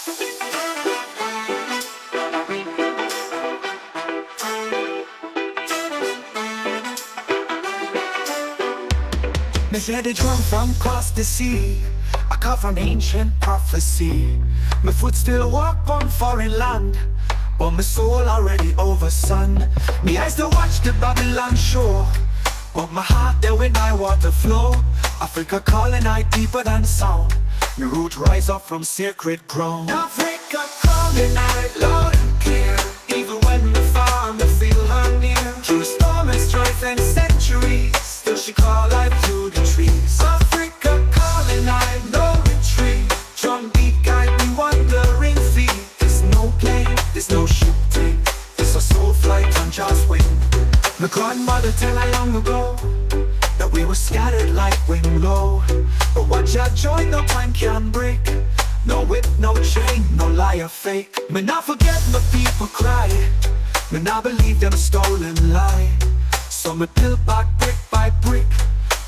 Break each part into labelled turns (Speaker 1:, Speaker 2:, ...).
Speaker 1: Me hear the drum from across the sea. I come from ancient prophecy. My foot still walk on foreign land, but my soul already over sun. Me eyes to watch the Babylon shore, but my heart there when I water flow. Africa calling I deeper than sound. My root rise up from sacred ground. Africa calling I loud and clear. Even when the far me feel her near. Through storm and strife and centuries, still she call I through the trees. Africa calling I no retreat. Drum beat guide me wandering feet. There's no plane, there's no ship thing. There's a soul flight on Joss wing. My grandmother tell I long ago that we were scattered like wind low. But what ya join no time can break. No whip, no chain, no liar fake. Me not forget my people cry. Me not believe them stolen lie. So me build back brick by brick,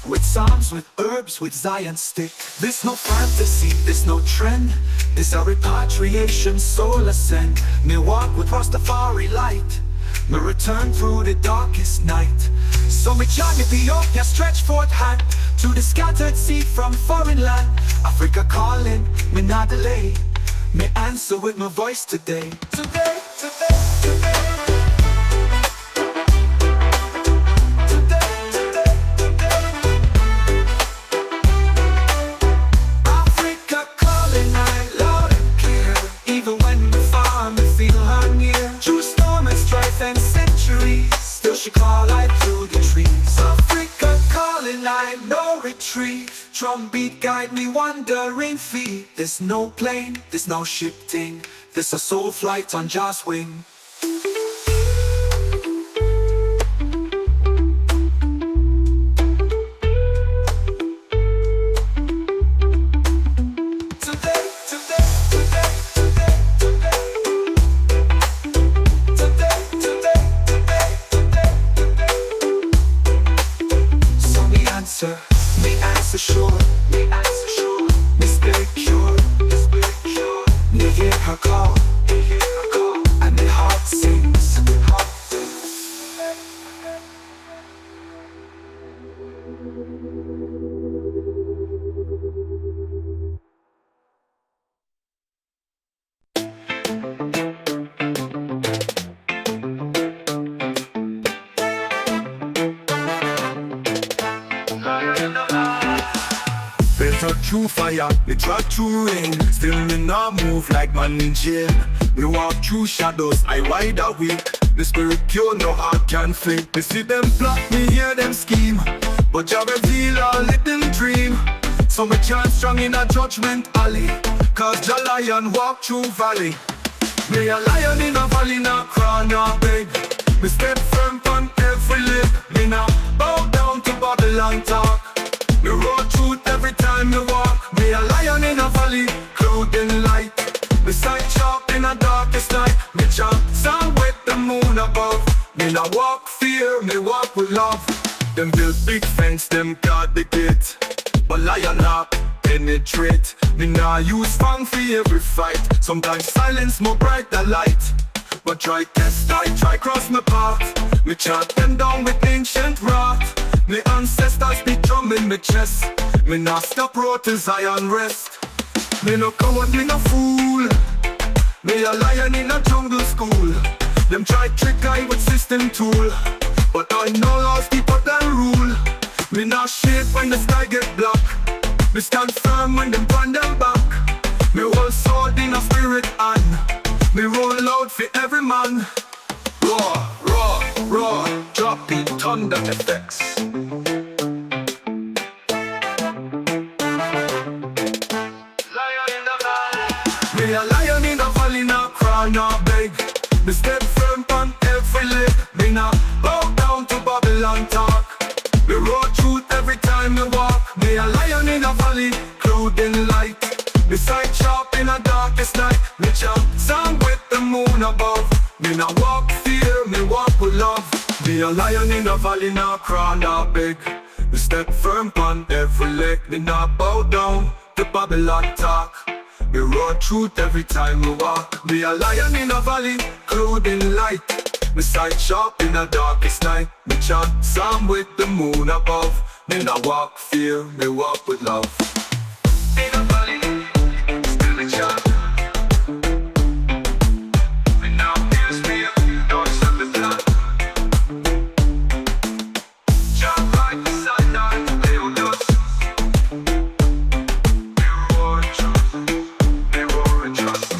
Speaker 1: with psalms, with herbs, with Zion stick. This no fantasy, this no trend. This a repatriation, soul ascend. Me walk with Rastafari light. Me return through the darkest night. So me join Ethiopia, stretch forth hand to the scattered seed from foreign land. Africa calling, me not delay. Me answer with my voice today. Today, today, today. And centuries, still she call I through the trees. Africa calling I no retreat. Drum beat guide me wandering feet. There's no plane, there's no ship thing. There's a soul flight on Joss wing. Me answer sure, me answer sure. Me spirit pure, me spirit pure. Me hear her call, me hear her call. And me heart sings, me heart sings. Through fire, me drag through rain. Still me not move like man in jail. Me walk through shadows, I wide awake. The spirit pure, no heart can fake. Me see them plot, me hear them scheme, but Jah reveal all little dream. So me chant strong in a judgment alley, cause Jah lion walk through valley. Me a lion in a valley, not cry, not beg. Me step firm on every lip. Me not bow down to Babylon talk. Me road truth every time me walk. Me a lion in a valley, clothed in light. Me sight sharp in a darkest night. Me chant sound with the moon above. Me not walk fear, me walk with love. Them build big fence, them guard the gate, but lion not penetrate. Me not use fang for every fight. Sometimes silence more bright than light. But try test, I try cross my path. Me chant them down with ancient wrath. Me ancestors be drumming me chest. Me not stop road till Zion rest. Me no coward, me no fool. Me a lion in a jungle school. Them try trick I with system tool, but I know laws deeper than rule. Me not shake when the sky get black. Me stand firm when them burn them back. Me hold sword in a spirit hand. Me roll loud for every man. Roar, roar, roar, dropping thunder effects. Me a lion in the valley, not cry, not beg. Me step firm on every leg. Me not bow down to Babylon talk. Me road truth every time me walk. Me a lion in the valley, clothed in light. Me sight sharp in a darkest night. Me chant sound with the moon above. Me not walk fear, me walk with love. Me a lion in the valley, not cry, not beg. Me step firm on every leg. Me not bow down to Babylon talk. Me raw truth every time we walk. Me a lion in a valley, clothed in light. Me sight sharp in the darkest night. Me chant psalm with the moon above. Me not walk fear, me walk with love. In a valley, still a chant. Me now hears me a dogs of the land. Chant right beside that, they will dust. Me roar in truth, me roar in trust.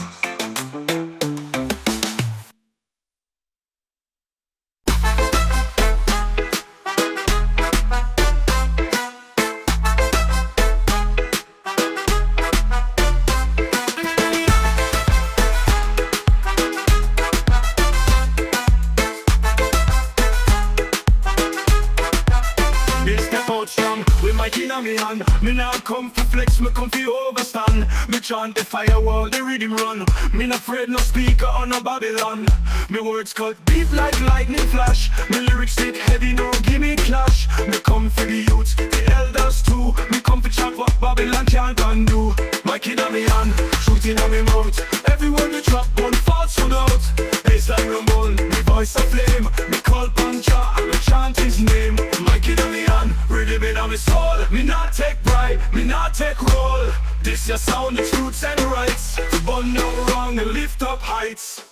Speaker 1: With my kin on me hand, me now come for flex, me come for overstand. Me chant the firewall, the rhythm run. Me not afraid no speaker on no Babylon. Me words cut deep like lightning flash. Me lyrics hit heavy, no give me clash. Me come for the youth, the elders too. Me come for chat what Babylon can't undo. My kin on me hand, shooting on me mouth. Everyone the drop one false without. Baseline rumble, me voice a flame. Me call Pancha and me chant his name. My kin on me hand, rhythm in on me soul. Me not take pride, me not take roll. This your sound, it's roots and rights. To burn no wrong and lift up heights.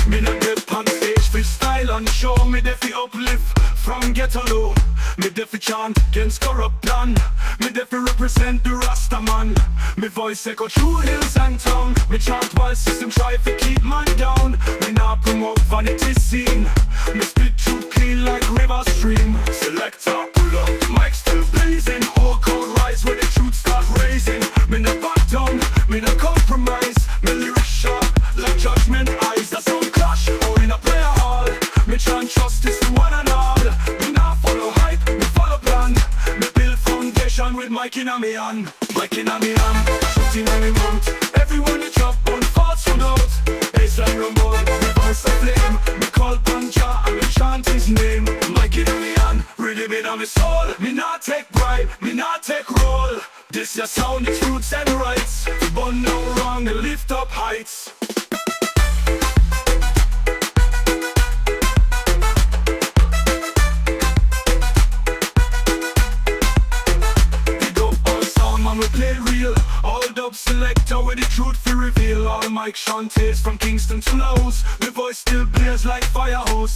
Speaker 1: Me not get on stage freestyle on show. Me defi uplift from ghetto low. Me defi chant against corrupt plan. Me defi represent the Rasta man. Me voice echo through hills and town. Me chant while system try to keep man down. Me not promote vanity scene. Me spit truth clean like river stream. Selector pull up, mic still blazing. Whole cold rise where the truth start raising. Me not back down, me not compromise. Me lyrics sharp like judgment eyes. That sound clash or in a prayer hall. Me chant justice to one and all. Me not follow hype, me follow plan. Me build foundation with mic in a me hand. Mic in a me hand, shooting on me mouth. Everyone the drop one false without. Baseline rumble, me voice a flame. Me call Pancha and me chant his name. Mic in a me hand, rhythm in a me soul. Me not take bribe, me not take roll. This your sound, it's roots and rights. To burn no wrong and lift up heights. We play real, all dub selector with the truth to reveal. All mic shanties from Kingston to Laos. The voice still blares like fire hose.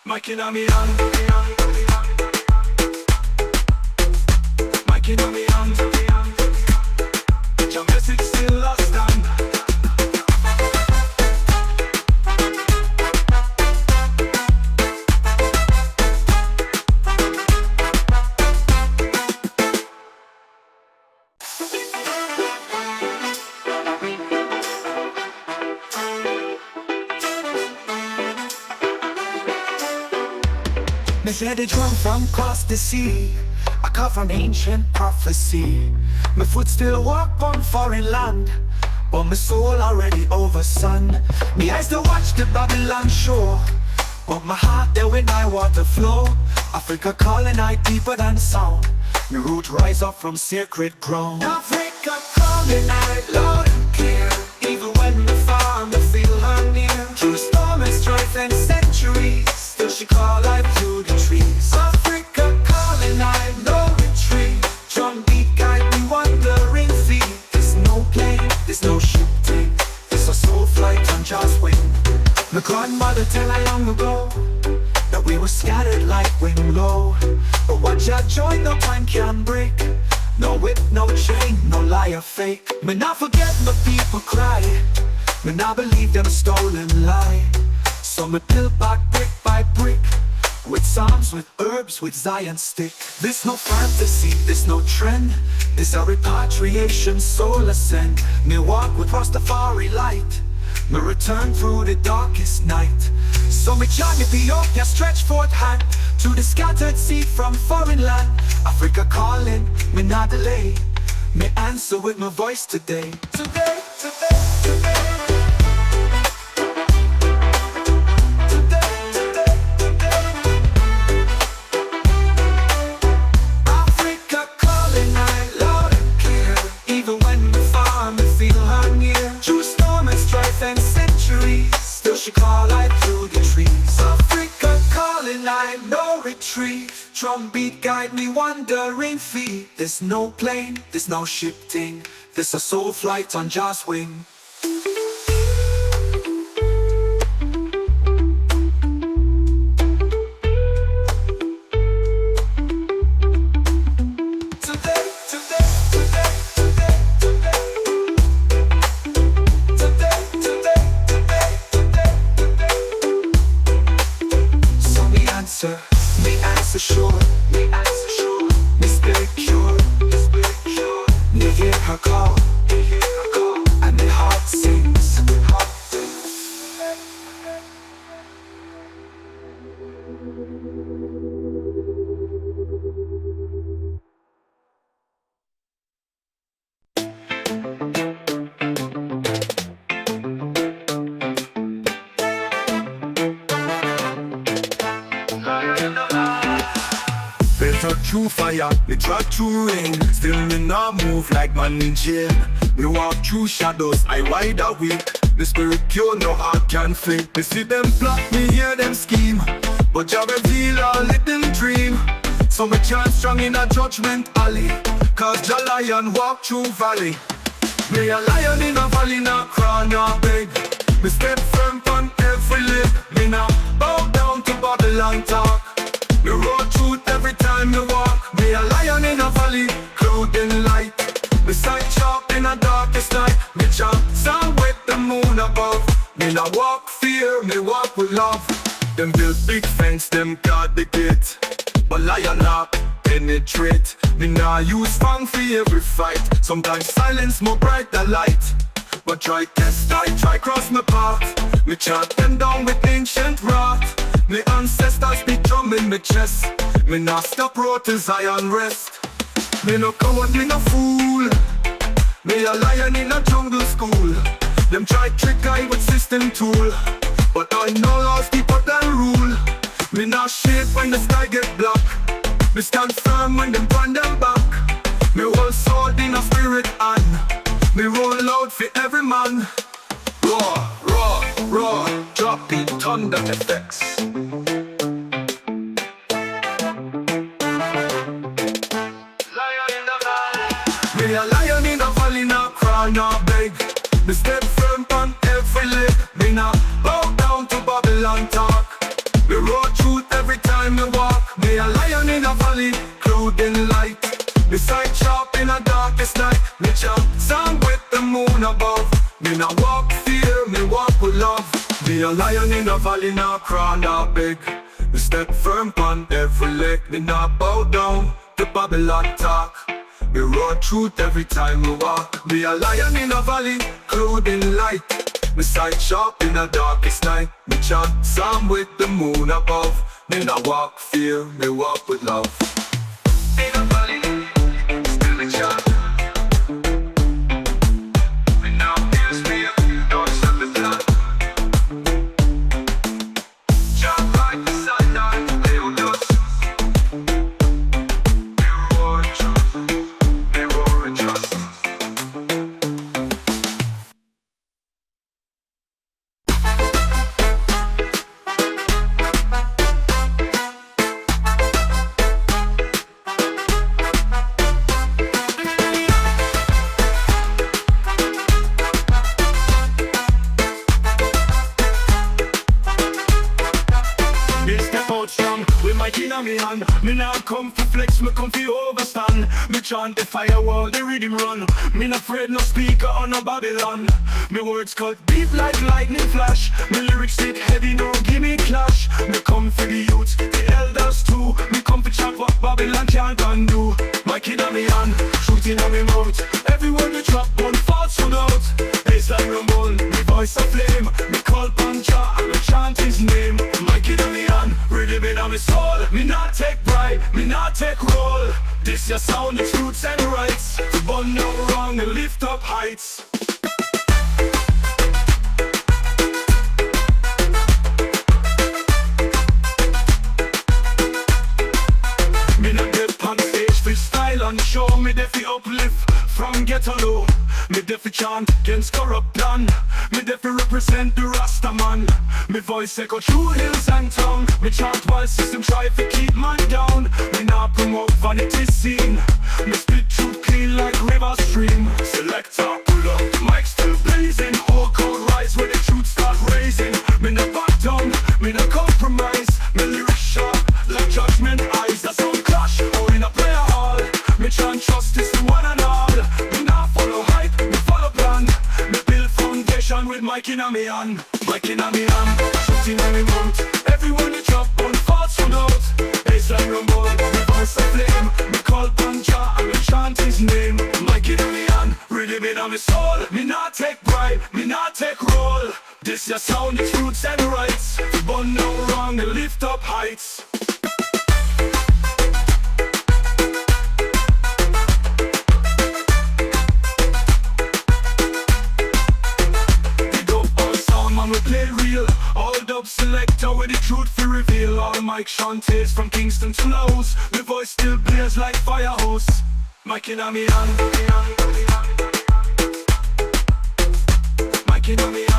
Speaker 1: Mic in a me hand, mic in a me hand. Your message still a stand.
Speaker 2: Me hear the drum from across the sea. I come from ancient prophecy. My foot still walk on foreign land, but my soul already over sun. Me eyes to watch the Babylon shore, but my heart there when I water flow. Africa calling I deeper than sound. My root rise up from sacred ground. Africa calling I loud and clear. Even when the far me feel her near. Through storm and strife and centuries, still she call life to the trees. Africa calling I no retreat. Drum beat guide me wandering feet. There's no plane, there's no ship take. It's a soul flight on Joss wing. My grandmother tell I long ago that we were scattered like wind blow. But watch out, join the pine can break. No whip, no chain, no liar fake. Me not forget my people cry. Me not believe them stolen lie. So me build back brick by brick, with psalms, with herbs, with Zion stick. This no fantasy, this no trend. This a repatriation, soul ascend. Me walk with Rastafari light. Me return through the darkest night. So me chant Ethiopia, stretch forth hand to the scattered seed from foreign land. Africa calling, me not delay. Me answer with my voice today. Today, today, today. Today, today, today. no retreat. Drum beat guide me wandering feet. There's no plane, there's no shifting. There's a soul flight on Joss wing. Me answer sure, me spirit pure, me hear her call, and my heart sings.
Speaker 1: Better through fire, me drag through rain. Still me not move like man in jail. Me walk through shadows, I wide awake. The spirit pure, no heart can fake. Me see them plot, me hear them scheme, but Jah reveal all little dream. So me chant strong in a judgment alley, cause Jah lion walk through valley. Me a lion in a valley, not cry, not beg. Me step firm on every lip. Me not bow down to Babylon talk. Me road truth every time me walk. Me a lion in a valley, clothed in light. Me sight sharp in a darkest night. Me chant sound with the moon above. Me not walk fear, me walk with love. Them build big fence, them guard the gate, but lion not penetrate. Me not use fang for every fight. Sometimes silence more bright than light, but try test, I try cross my path. Me chant them down with ancient wrath. Me ancestors be drumming me chest. Me not stop road till Zion rest. Me no coward, me no fool. Me a lion in a jungle school. Them try trick I with system tool, but I know laws deeper than rule. Me not shake when the sky get black. Me stand firm when them burn them back. Me hold sword in a spirit hand. Me roll out for every man. Roar, roar, roar, drop beat, thunder effects. Me a lion in a valley, not cry, not beg. Me step firm on every leg. Me not bow down to Babylon talk. Me road truth every time me walk. Me a lion in a valley, clothed in light. Me sight sharp in a darkest night. Me chant sound with the moon above. Me not walk fear, me walk with love. Me a lion in a valley, not cry, not beg. Me step firm on every leg. Me not bow down to Babylon talk. Me road truth every time we walk. Me a lion in a valley, clothed in light. Me sight sharp in the darkest night. Me chant psalm with the moon above. Me not walk fear, me walk with love. In a valley, still a chant. Me now hears me up, don't stop the plan. Chant right beside our little dust. Me roar truth, me roar and trust. Me hand, me now come for flex, me come for overstand. Me chant the firewall, the rhythm run. Me not afraid no speaker on no Babylon. Me words cut deep like lightning flash. Me lyrics hit heavy, no give me clash. Me come for the youths, the elders too. Me come for chant what Babylon can't undo. My kid on me hand, shooting on me mouth. Every word we drop, one false one out. Baseline rumble, me voice a flame. Me call Pancha and me chant his name. My kid on me hand, rhythm in on me soul. Me not take pride, me not take roll. This your sound, it's roots and rights. To burn no wrong and lift up heights. Me not get on stage freestyle and show me the fi uplift. from Ghetto. Me defi chant against corrupt plan. Me defi represent the Rasta man. Me voice echo through hills and town. Me chant while system try to keep man down. Me not promote vanity scene. Me spit truth clean like river stream. Selector pull up, mic still blazing. All cold rise when the truth start raising. Me no back down, me no compromise. Me lyrics sharp like judgment eyes. That's on clash or in a prayer hall. Me chant justice to one and all. Me not follow hype, me follow plan. Me build foundation with mic in a me hand. Mic in a me hand, shooting on me mouth. Everyone you drop on false or doubt. Baseline rumble, me voice a flame. Me call Panja and me chant his name. Mic in a me hand, rhythm in a me soul. Me not take bribe, me not take roll. This your sound, it's roots and rights. To burn no wrong and lift up heights. We play real, all dub selector with the truth to reveal. All Mike Shantays from Kingston to Laos. The voice still blares like fire hose. Mike in a me hand, Mike in a me hand.